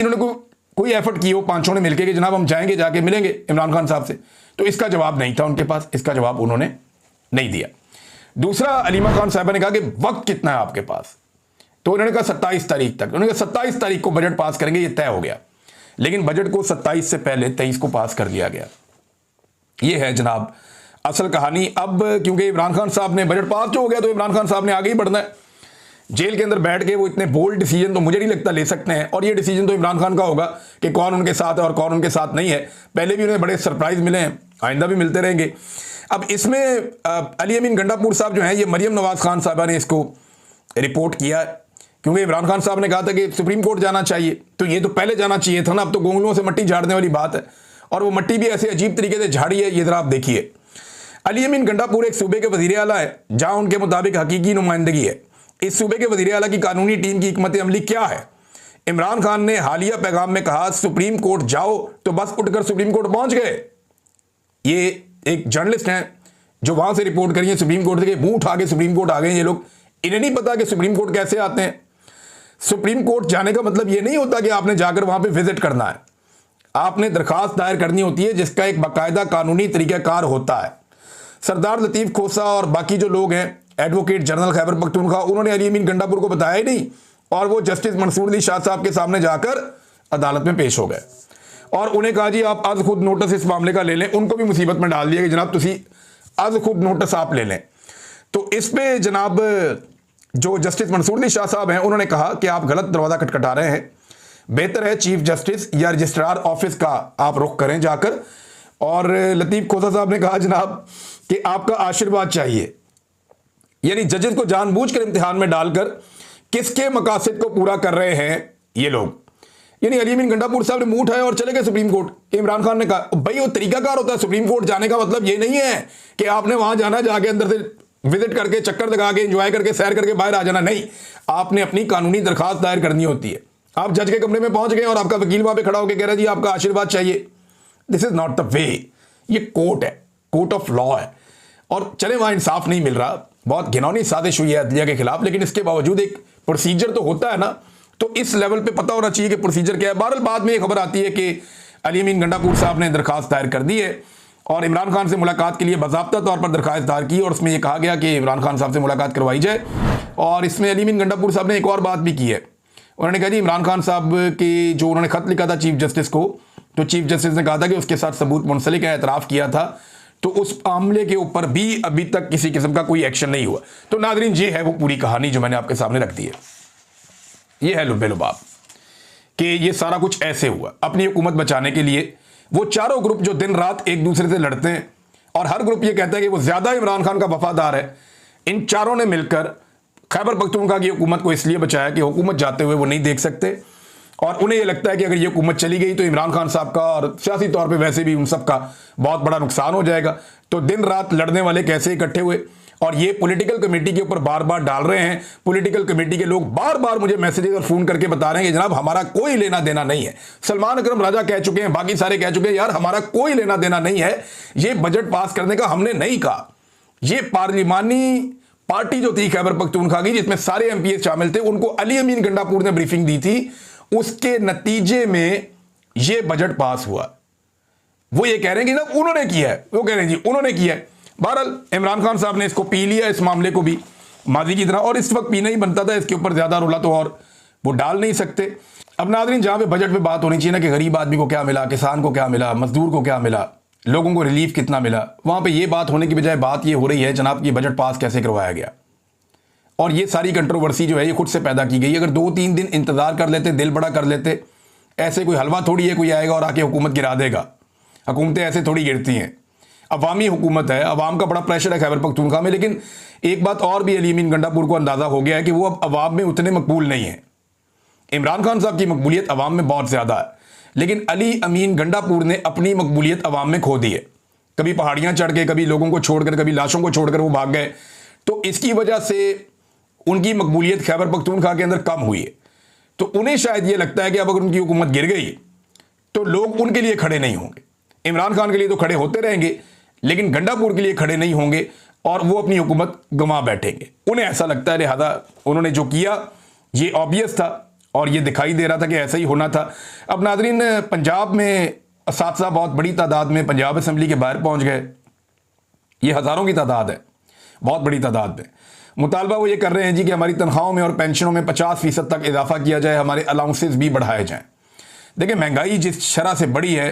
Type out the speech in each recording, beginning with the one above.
इन्होंने कोई एफर्ट की हो पांचों ने मिलकर कि जनाब हम जाएंगे, जाके मिलेंगे इमरान खान साहब से, तो इसका जवाब नहीं था उनके पास, इसका जवाब उन्होंने नहीं दिया। दूसरा, अलीमा खान साहबा ने कहा कि वक्त कितना है आपके पास, तो उन्होंने कहा 27 तारीख तक। उन्होंने कहा 27 तारीख को बजट पास करेंगे, ये तय हो गया। लेकिन बजट को 27 से पहले 23 को पास कर दिया गया। ये है जनाब असल कहानी। अब क्योंकि इमरान खान साहब ने बजट पास जो हो गया, तो इमरान खान साहब ने आगे ही बढ़ना है। जेल के अंदर बैठ के वो इतने बोल्ड डिसीजन तो मुझे नहीं लगता ले सकते हैं, और ये डिसीजन तो इमरान खान का होगा कि कौन उनके साथ है और कौन उनके साथ नहीं है। पहले भी उन्हें बड़े सरप्राइज मिले हैं, आइंदा भी मिलते रहेंगे। अब इसमें अली अमीन गंडापुर साहब जो हैं, ये मरियम नवाज खान साहबा ने इसको रिपोर्ट किया, क्योंकि इमरान खान साहब ने कहा था कि सुप्रीम कोर्ट जाना चाहिए, तो ये तो पहले जाना चाहिए था ना। अब तो गोंगलों से मट्टी झाड़ने वाली बात है, और वो मट्टी भी ऐसे अजीब तरीके से झाड़ी है। ये जरा आप देखिए, अली अमीन गंडापुर एक सूबे के वज़ीर आला है जहां उनके मुताबिक हकीकी नुमाइंदगी है। इस सूबे के वज़ीर आला की कानूनी टीम की हिकमत अमली क्या है? इमरान खान ने हालिया पैगाम में कहा सुप्रीम कोर्ट जाओ, तो बस उठकर सुप्रीम कोर्ट पहुंच गए। ये एक जर्नलिस्ट हैं जो वहां से रिपोर्ट करिए सुप्रीम कोर्ट से, मुंह उठा के सुप्रीम कोर्ट आ गए ये लोग। इन्हें नहीं पता कि सुप्रीम कोर्ट कैसे आते हैं। सुप्रीम कोर्ट जाने का मतलब ये नहीं होता कि आपने जाकर वहां पे विजिट करना है। आपने दरखास्त दायर करनी होती है जिसका एक बाकायदा कानूनी तरीक़ाकार होता है। सरदार लतीफ़ खोसा और बाकी जो लोग हैं, एडवोकेट जनरल खैबर पख्तूनख्वा, उन्होंने अली अमीन गंडापुर को बताया ही नहीं, और वो जस्टिस मंसूर अली शाह साहब के सामने जाकर अदालत में पेश हो गए और उन्हें कहा जी आप आज खुद नोटिस इस मामले का ले लें। उनको भी मुसीबत में डाल दिया कि जनाब तुसी आज खुद नोटिस आप ले लें। तो इस पे जनाब जो जस्टिस मंसूर अली शाह साहब हैं, उन्होंने कहा कि आप गलत दरवाज़ा खटखटा रहे हैं, बेहतर है चीफ जस्टिस या रजिस्ट्रार ऑफिस का आप रुख करें जाकर। और लतीफ़ खोसा साहब ने कहा जनाब कि आपका आशीर्वाद चाहिए, यानी जजेस को जानबूझकर इम्तिहान में डालकर किसके मकासद को पूरा कर रहे हैं ये लोग। यानी अली अमीन गंडापुर साहब ने मुंह उठाया और चले गए सुप्रीम कोर्ट। इमरान खान ने कहा भाई वो तरीकाकार होता है सुप्रीम कोर्ट जाने का, मतलब ये नहीं है कि आपने वहां जाना, जाके अंदर से विजिट करके चक्कर लगा के एंजॉय करके सैर करके बाहर आ जाना। नहीं, आपने अपनी कानूनी दरखास्त दायर करनी होती है। आप जज के कमरे में पहुंच गए और आपका वकील वहां पे खड़ा होकर कह रहा है जी आपका आशीर्वाद चाहिए। This is not the way. ये कोर्ट है, कोर्ट ऑफ लॉ है, और चले वहां इंसाफ नहीं मिल रहा, बहुत घिनौनी साजिश हुई है अदलिया के खिलाफ, लेकिन इसके बावजूद एक प्रोसीजर तो होता है ना, तो इस लेवल पे पता होना चाहिए कि प्रोसीजर क्या है। बहरहाल बाद में ये खबर आती है कि अली अमीन गंडापुर साहब ने दरखास्त दायर कर दी है और इमरान खान से मुलाकात के लिए बाज़ाब्ता तौर पर दरखास्त दायर की, और उसमें यह कहा गया कि इमरान खान साहब से मुलाकात करवाई जाए। और इसमें अली अमीन गंडापुर साहब ने एक और बात भी की है। उन्होंने कहा जी इमरान खान साहब की जो उन्होंने खत लिखा था चीफ जस्टिस को, तो चीफ जस्टिस ने कहा था कि उसके साथ सबूत मुंसलिक है, एतराफ़ किया था, तो उस मामले के ऊपर भी अभी तक किसी किस्म का कोई एक्शन नहीं हुआ। तो नाज़रीन ये है वो पूरी कहानी जो मैंने आपके सामने रख दी है। ये है लुब्बे लुबाब कि ये सारा कुछ ऐसे हुआ अपनी हुकूमत बचाने के लिए। वो चारों ग्रुप जो दिन रात एक दूसरे से लड़ते हैं और हर ग्रुप ये कहता है कि वो ज़्यादा इमरान खान का वफादार है, इन चारों ने मिलकर खैबर पख्तूनख्वा की हुकूमत को इसलिए बचाया कि हुकूमत जाते हुए वो नहीं देख सकते, और उन्हें यह लगता है कि अगर ये हुकूमत चली गई तो इमरान खान साहब का और सियासी तौर पे वैसे भी उन सब का बहुत बड़ा नुकसान हो जाएगा। तो दिन रात लड़ने वाले कैसे इकट्ठे हुए, और ये पॉलिटिकल कमेटी के ऊपर बार बार डाल रहे हैं। पॉलिटिकल कमेटी के लोग बार बार मुझे मैसेजेस और फ़ोन करके बता रहे हैं कि जनाब हमारा कोई लेना देना नहीं है। सलमान अकरम राजा कह चुके हैं, बाकी सारे कह चुके हैं, यार हमारा कोई लेना देना नहीं है, ये बजट पास करने का हमने नहीं कहा। ये पार्लिमानी पार्टी जो थी खैबर पख्तूनख्वा की, जिसमें सारे MPs शामिल थे, उनको अली अमीन गंडापुर ने ब्रीफिंग दी थी, उसके नतीजे में ये बजट पास हुआ। वो ये कह रहे हैं कि ना उन्होंने किया है, वो कह रहे हैं जी उन्होंने किया है। बहरहाल इमरान खान साहब ने इसको पी लिया, इस मामले को भी माजी की तरह, और इस वक्त पीना ही बनता था, इसके ऊपर ज्यादा रोला तो और वो डाल नहीं सकते। अब नाज़रीन जहां पे बजट पे बात होनी चाहिए ना कि गरीब आदमी को क्या मिला, किसान को क्या मिला, मजदूर को क्या मिला, लोगों को रिलीफ कितना मिला, वहां पे ये बात होने की बजाय बात ये हो रही है जनाब कि बजट पास कैसे करवाया गया। और ये सारी कंट्रोवर्सी जो है ये खुद से पैदा की गई। अगर 2-3 दिन इंतजार कर लेते, दिल बड़ा कर लेते, ऐसे कोई हलवा थोड़ी है कोई आएगा और आके हुकूमत गिरा देगा। हुकूमतें ऐसे थोड़ी गिरती हैं, अवामी हुकूमत है, अवाम का बड़ा प्रेशर है खैबर पख्तूनख्वा में। लेकिन एक बात और भी अली अमीन गंडापुर को अंदाजा हो गया है कि वो अब अवाम में उतने मकबूल नहीं है। इमरान खान साहब की मकबूलियत अवाम में बहुत ज्यादा है, लेकिन अली अमीन गंडापुर ने अपनी मकबूलियत अवाम में खो दी है। कभी पहाड़ियां चढ़ के, कभी लोगों को छोड़कर, कभी लाशों को छोड़कर वो भाग गए। तो इसकी वजह से उनकी मकबूलियत खैबर पख्तूनख्वा के अंदर कम हुई है। तो उन्हें शायद ये लगता है कि अब अगर उनकी हुकूमत गिर गई तो लोग उनके लिए खड़े नहीं होंगे। इमरान खान के लिए तो खड़े होते रहेंगे, लेकिन गंडापुर के लिए खड़े नहीं होंगे और वो अपनी हुकूमत गंवा बैठेंगे। उन्हें ऐसा लगता है, लिहाजा उन्होंने जो किया ये ऑब्वियस था और ये दिखाई दे रहा था कि ऐसा ही होना था। अब नाज़रीन, पंजाब में असातिज़ा बहुत बड़ी तादाद में पंजाब असम्बली के बाहर पहुंच गए। ये हज़ारों की तादाद है, बहुत बड़ी तादाद में। मुतालबा वो ये कर रहे हैं जी कि हमारी तनख्वाहों में और पेंशनों में 50% तक इजाफा किया जाए, हमारे अलाउंसेस भी बढ़ाए जाएं। देखिए, महंगाई जिस शरह से बढ़ी है,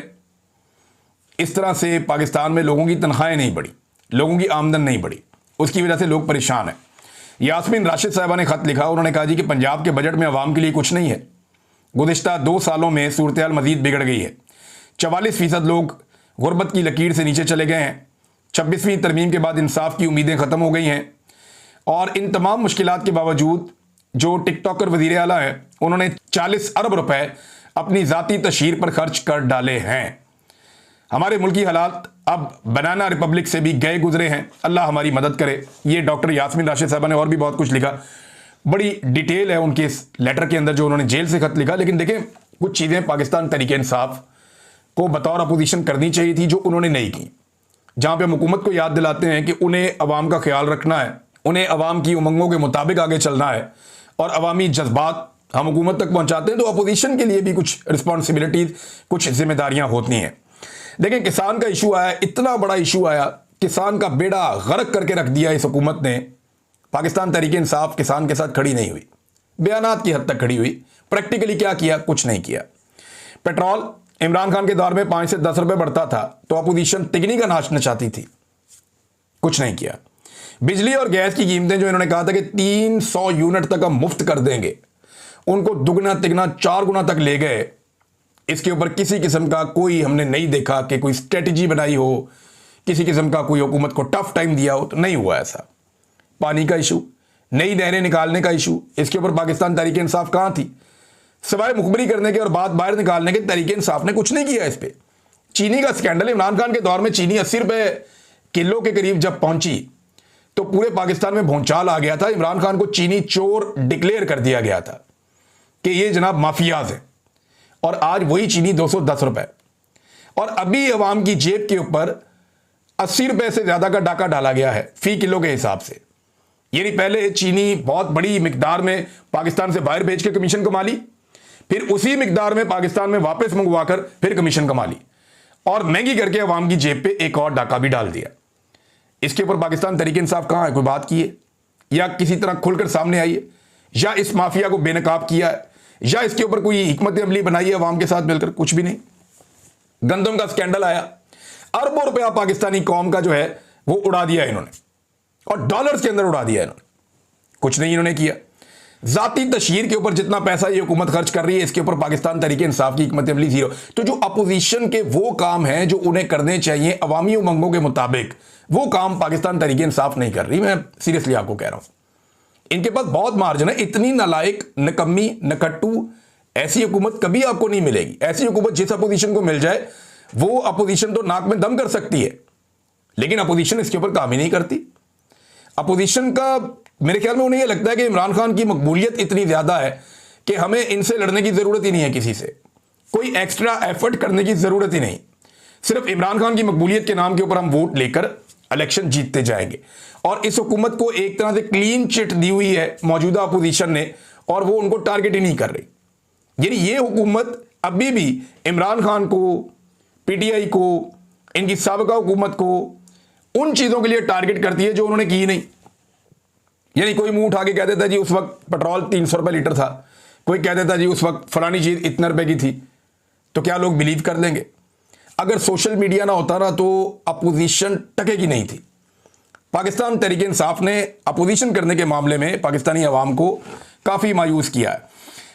इस तरह से पाकिस्तान में लोगों की तनख्वाहें नहीं बढ़ी, लोगों की आमदन नहीं बढ़ी, उसकी वजह से लोग परेशान हैं। यास्मीन राशिद साहबा ने खत लिखा, उन्होंने कहा जी कि पंजाब के बजट में आवाम के लिए कुछ नहीं है। गुज़िश्ता 2 सालों में सूरत हाल मजीद बिगड़ गई है। 44% लोग गुर्बत की लकीर से नीचे चले गए हैं। 26वीं तरमीम के बाद इंसाफ की उम्मीदें ख़त्म हो गई हैं। और इन तमाम मुश्किलात के बावजूद जो टिकटॉकर वज़ीर आला हैं, उन्होंने 40 अरब रुपए अपनी ज़ाती तशहीर पर खर्च कर डाले हैं। हमारे मुल्की हालात अब बनाना रिपब्लिक से भी गए गुजरे हैं, अल्लाह हमारी मदद करे। ये डॉक्टर यास्मीन राशिद साहबा ने और भी बहुत कुछ लिखा, बड़ी डिटेल है उनके इस लेटर के अंदर जो उन्होंने जेल से खत लिखा। लेकिन देखें, कुछ चीज़ें पाकिस्तान तहरीक इंसाफ को बतौर अपोजिशन करनी चाहिए थी जो उन्होंने नहीं की। जहाँ पे हम हुकूमत को याद दिलाते हैं कि उन्हें अवाम का ख्याल रखना है, उन्हें अवाम की उमंगों के मुताबिक आगे चलना है और अवामी जज्बात हम हुकूमत तक पहुँचाते हैं, तो अपोजिशन के लिए भी कुछ रिस्पॉन्सिबिलिटीज़, कुछ जिम्मेदारियाँ होती हैं। देखें, किसान का इशू आया, इतना बड़ा इशू आया, किसान का बेड़ा गर्क करके रख दिया इस हुकूमत ने। पाकिस्तान तहरीक इंसाफ किसान के साथ खड़ी नहीं हुई, बयानात की हद तक खड़ी हुई, प्रैक्टिकली क्या किया? कुछ नहीं किया। पेट्रोल इमरान खान के दौर में 5 से 10 रुपए बढ़ता था तो अपोजिशन तिगनी का नाच नचाती थी, कुछ नहीं किया। बिजली और गैस की कीमतें जो इन्होंने कहा था कि 300 यूनिट तक हम मुफ्त कर देंगे, उनको दुगना तिगना 4 गुना तक ले गए। इसके ऊपर किसी किस्म का कोई हमने नहीं देखा कि कोई स्ट्रेटजी बनाई हो, किसी किस्म का कोई हुकूमत को टफ टाइम दिया हो, तो नहीं हुआ ऐसा। पानी का इशू, नई नहरें निकालने का इशू, इसके ऊपर पाकिस्तान तहरीक इंसाफ कहाँ थी? सिवाय मुखबरी करने के और बात बाहर निकालने के तहरीक इंसाफ ने कुछ नहीं किया इस पर। चीनी का स्कैंडल, इमरान खान के दौर में चीनी 80 रुपए किलो के करीब जब पहुंची तो पूरे पाकिस्तान में भूचाल आ गया था। इमरान खान को चीनी चोर डिक्लेयर कर दिया गया था कि ये जनाब माफियाज है। और आज वही चीनी 210 रुपए, और अभी अवाम की जेब के ऊपर 80 रुपए से ज्यादा का डाका डाला गया है फी किलो के हिसाब से। यानी पहले चीनी बहुत बड़ी मिकदार में पाकिस्तान से बाहर भेज के कमीशन कमा ली, फिर उसी मिकदार में पाकिस्तान में वापस मंगवाकर फिर कमीशन कमा ली, और महंगी करके अवाम की जेब पे एक और डाका भी डाल दिया। इसके ऊपर पाकिस्तान तहरीक इंसाफ कहां है? कोई बात की है या किसी तरह खुलकर सामने आई है, या इस माफिया को बेनकाब किया है, या इसके ऊपर कोई हिकमत अमली बनाई है अवाम के साथ मिलकर? कुछ भी नहीं। गंदम का स्कैंडल आया, अरबों रुपया पाकिस्तानी कौम का जो है वो उड़ा दिया इन्होंने, और डॉलर्स के अंदर उड़ा दिया इन्होंने, कुछ नहीं इन्होंने किया। जाती तशहीर के ऊपर जितना पैसा ये हुकूमत खर्च कर रही है, इसके ऊपर पाकिस्तान तहरीक इंसाफ की हिकमत अमली जीरो। तो जो अपोजिशन के वो काम हैं जो उन्हें करने चाहिए अवामी उमंगों के मुताबिक, वो काम पाकिस्तान तहरीक इंसाफ नहीं कर रही। मैं सीरियसली आपको कह रहा हूं, इनके पास बहुत मार्जिन है। इतनी नालायक, नकम्मी, नकट्टू ऐसी हुकूमत कभी आपको नहीं मिलेगी। ऐसी हुकूमत जिस अपोजिशन को मिल जाए, वो अपोजिशन तो नाक में दम कर सकती है, लेकिन अपोजिशन इसके ऊपर काम ही नहीं करती। अपोजिशन का मेरे ख्याल में उन्हें यह लगता है कि इमरान खान की मकबूलियत इतनी ज्यादा है कि हमें इनसे लड़ने की जरूरत ही नहीं है, किसी से कोई एक्स्ट्रा एफर्ट करने की जरूरत ही नहीं। सिर्फ इमरान खान की मकबूलियत के नाम के ऊपर हम वोट लेकर इलेक्शन जीतते जाएंगे। और इस हुकूमत को एक तरह से क्लीन चिट दी हुई है मौजूदा अपोजिशन ने, और वो उनको टारगेट ही नहीं कर रही। यानी ये हुकूमत अभी भी इमरान खान को, पीटीआई को, इनकी साबिका हुकूमत को उन चीजों के लिए टारगेट करती है जो उन्होंने की नहीं। यानी कोई मुंह उठा के कह देता जी उस वक्त पेट्रोल 300 रुपए लीटर था, कोई कह देता जी उस वक्त फलानी चीज इतने रुपए की थी, तो क्या लोग बिलीव कर लेंगे? अगर सोशल मीडिया ना होता ना तो अपोजिशन टकेगी नहीं थी। पाकिस्तान तहरीक इंसाफ ने अपोजिशन करने के मामले में पाकिस्तानी अवाम को काफ़ी मायूस किया है।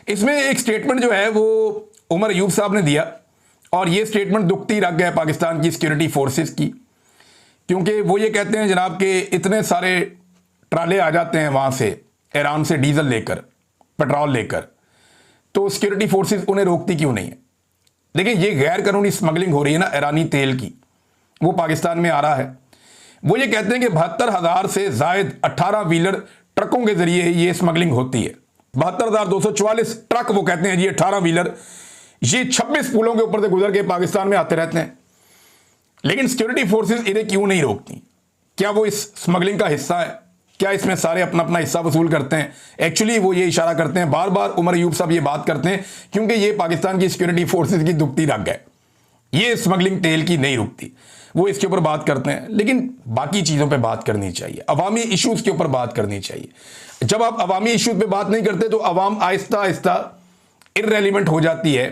इसमें एक स्टेटमेंट जो है वो उमर अयूब साहब ने दिया, और ये स्टेटमेंट दुखती रख गया पाकिस्तान की सिक्योरिटी फोर्सेस की, क्योंकि वो ये कहते हैं जनाब कि इतने सारे ट्राले आ जाते हैं वहाँ से ईरान से डीजल लेकर, पेट्रोल लेकर, तो सिक्योरिटी फोर्सेस उन्हें रोकती क्यों नहीं है? देखिए, ये गैर कानूनी स्मगलिंग हो रही है ना ईरानी तेल की, वो पाकिस्तान में आ रहा है। वो ये कहते हैं कि 72,000 से जायद 18 व्हीलर ट्रकों के जरिए ये स्मगलिंग होती है। 72,244 ट्रक, वो कहते हैं जी 18 व्हीलर, ये 26 पुलों के ऊपर से गुजर के पाकिस्तान में आते रहते हैं। लेकिन सिक्योरिटी फोर्सेस इन्हें क्यों नहीं रोकती? क्या वो इस स्मगलिंग का हिस्सा है? क्या इसमें सारे अपना अपना हिस्सा वसूल करते हैं? एक्चुअली वो ये इशारा करते हैं, बार बार उमर अयूब साहब ये बात करते हैं, क्योंकि ये पाकिस्तान की सिक्योरिटी फोर्सेस की दुखती रग है, ये स्मगलिंग तेल की नहीं रुकती, वो इसके ऊपर बात करते हैं। लेकिन बाकी चीज़ों पे बात करनी चाहिए, अवामी इश्यूज के ऊपर बात करनी चाहिए। जब आप अवामी इश्यूज पे बात नहीं करते तो अवाम आहिस्ता आहिस्ता इर्रेलिवेंट हो जाती है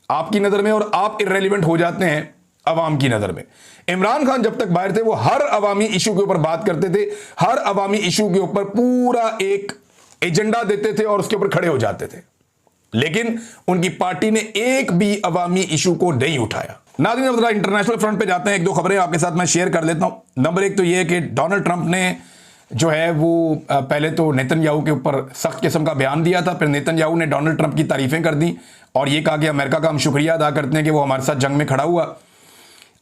आपकी नज़र में, और आप इर्रेलिवेंट हो जाते हैं अवाम की नज़र में। इमरान खान जब तक बाहर थे वो हर अवामी इशू के ऊपर बात करते थे, हर अवामी इशू के ऊपर पूरा एक एजेंडा देते थे और उसके ऊपर खड़े हो जाते थे, लेकिन उनकी पार्टी ने एक भी अवामी इशू को नहीं उठाया। नाज़रीन, अब इंटरनेशनल फ्रंट पे जाते हैं, एक दो खबरें आपके साथ मैं शेयर कर लेता हूं। नंबर एक तो यह है कि डोनाल्ड ट्रंप ने जो है वो पहले तो नेतन्याहू के ऊपर सख्त किस्म का बयान दिया था, फिर नेतन्याहू ने डोनाल्ड ट्रंप की तारीफें कर दी और ये कहा कि अमेरिका का हम शुक्रिया अदा करते हैं कि वो हमारे साथ जंग में खड़ा हुआ।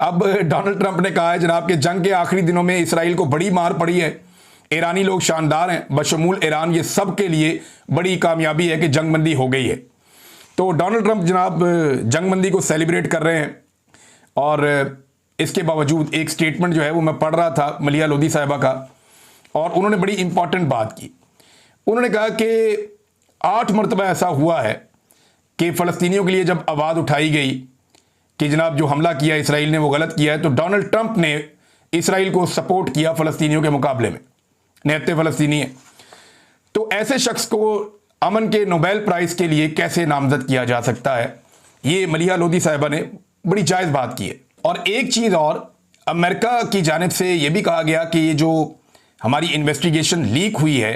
अब डोनाल्ड ट्रंप ने कहा है जनाब कि जंग के आखिरी दिनों में इसराइल को बड़ी मार पड़ी है, ईरानी लोग शानदार हैं, बशमूल ईरान, ये सब के लिए बड़ी कामयाबी है कि जंगबंदी हो गई है। तो डोनाल्ड ट्रंप जनाब जंगबंदी को सेलिब्रेट कर रहे हैं, और इसके बावजूद एक स्टेटमेंट जो है वो मैं पढ़ रहा था मलिया लोधी साहिबा का, और उन्होंने बड़ी इंपॉर्टेंट बात की। उन्होंने कहा कि 8 मरतबा ऐसा हुआ है कि फ़लस्तीनियों के लिए जब आवाज़ उठाई गई कि जनाब जो हमला किया इसराइल ने वो गलत किया है, तो डोनाल्ड ट्रंप ने इसराइल को सपोर्ट किया फ़लस्तीनियों के मुकाबले में, निहत्ते फ़लस्तीनी है। तो ऐसे शख्स को अमन के नोबेल प्राइज़ के लिए कैसे नामजद किया जा सकता है? ये मलिया लोधी साहिबा ने बड़ी जायज़ बात की है। और एक चीज़ और, अमेरिका की जानिब से यह भी कहा गया कि ये जो हमारी इन्वेस्टिगेशन लीक हुई है,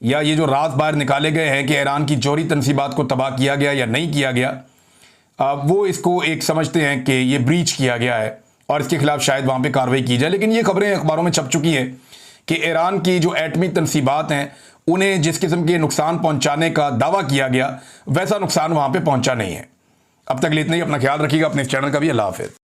या ये जो राज बाहर निकाले गए हैं कि ईरान की जौहरी तनसीबात को तबाह किया गया या नहीं किया गया, वो इसको एक समझते हैं कि ये ब्रीच किया गया है और इसके खिलाफ शायद वहाँ पे कार्रवाई की जाए। लेकिन ये खबरें अखबारों में छप चुकी हैं कि ईरान की जो एटमी तनसीबात हैं उन्हें जिस किस्म के नुकसान पहुँचाने का दावा किया गया वैसा नुकसान वहाँ पर पहुँचा नहीं है। अब तक इतना ही, अपना ख्याल रखिएगा, अपने इस चैनल का भी। अल्लाह हाफ़िज़।